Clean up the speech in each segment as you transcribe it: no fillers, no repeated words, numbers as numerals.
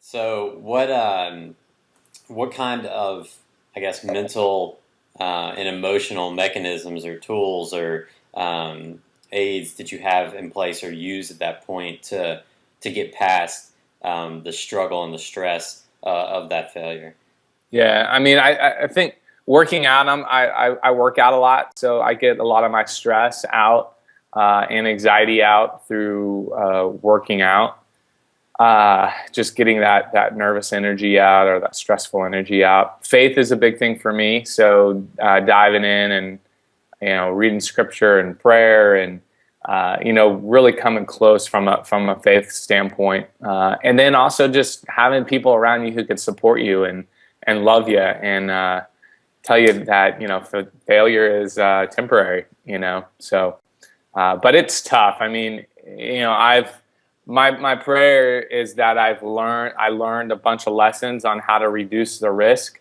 So what kind of, I guess, mental and emotional mechanisms or tools or aids did you have in place or use at that point to get past the struggle and the stress of that failure? Yeah, I mean, I think working out, I work out a lot, so I get a lot of my stress out and anxiety out through working out. Just getting that nervous energy out or that stressful energy out. Faith is a big thing for me, so diving in and reading scripture and prayer and really coming close from a faith standpoint, and then also just having people around you who can support you and love you and tell you that failure is temporary. So but it's tough. I mean, I've my prayer is that I learned a bunch of lessons on how to reduce the risk,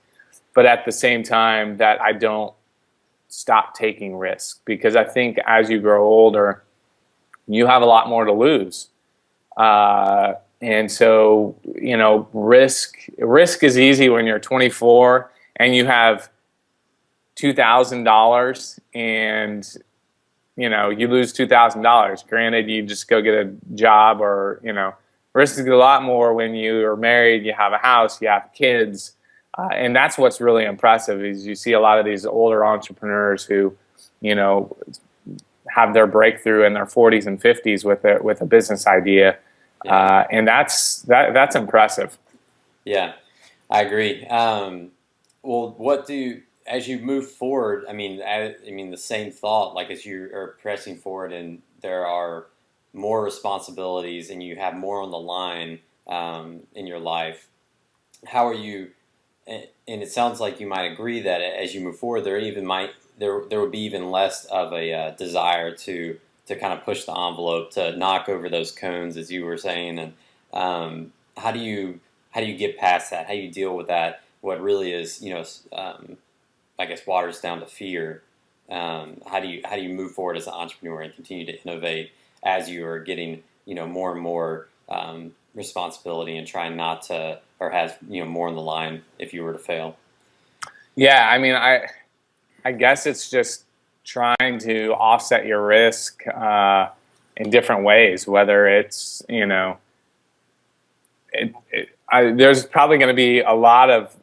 but at the same time that I don't stop taking risks, because I think as you grow older, you have a lot more to lose. And so, risk is easy when you're 24 and you have $2,000 and you lose $2,000. Granted, you just go get a job, or risk is a lot more when you are married, you have a house, you have kids, and that's what's really impressive. Is you see a lot of these older entrepreneurs who, have their breakthrough in their 40s and 50s with a business idea, and that's impressive. Yeah, I agree. Well, as you move forward, I mean, the same thought, like as you are pressing forward and there are more responsibilities and you have more on the line in your life, how are you, and it sounds like you might agree that as you move forward, there would be even less of a desire to kind of push the envelope, to knock over those cones, as you were saying, and how do you get past that? How do you deal with that? What really is, I guess, waters down to fear. How do you move forward as an entrepreneur and continue to innovate as you are getting more and more responsibility and trying not to, or has more on the line if you were to fail? Yeah, I mean, I guess it's just trying to offset your risk in different ways. Whether it's there's probably going to be a lot of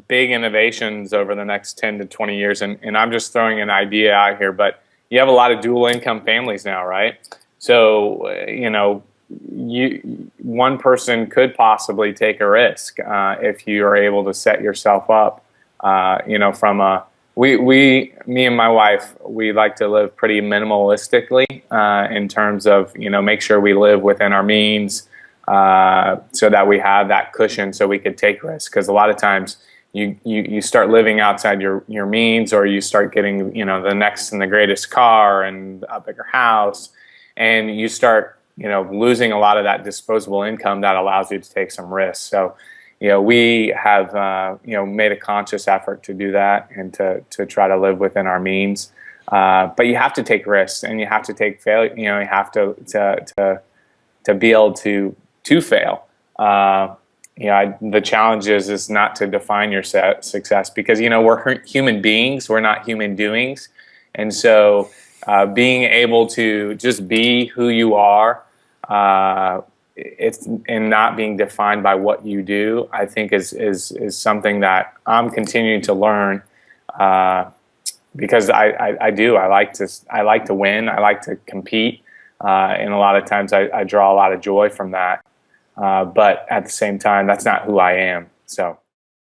big innovations over the next 10 to 20 years. And I'm just throwing an idea out here, but you have a lot of dual income families now, right? So, one person could possibly take a risk if you are able to set yourself up, from me and my wife, we like to live pretty minimalistically in terms of, make sure we live within our means, so that we have that cushion so we could take risks. Because a lot of times you start living outside your means, or you start getting the next and the greatest car and a bigger house, and you start losing a lot of that disposable income that allows you to take some risks. So we have made a conscious effort to do that and to try to live within our means. But you have to take risks, and you have to take failure. You have to be able to fail. The challenge is not to define your success, because we're human beings, we're not human doings, and so being able to just be who you are, and not being defined by what you do, I think is something that I'm continuing to learn, because I like to win, I like to compete, and a lot of times I draw a lot of joy from that. But at the same time, that's not who I am. So.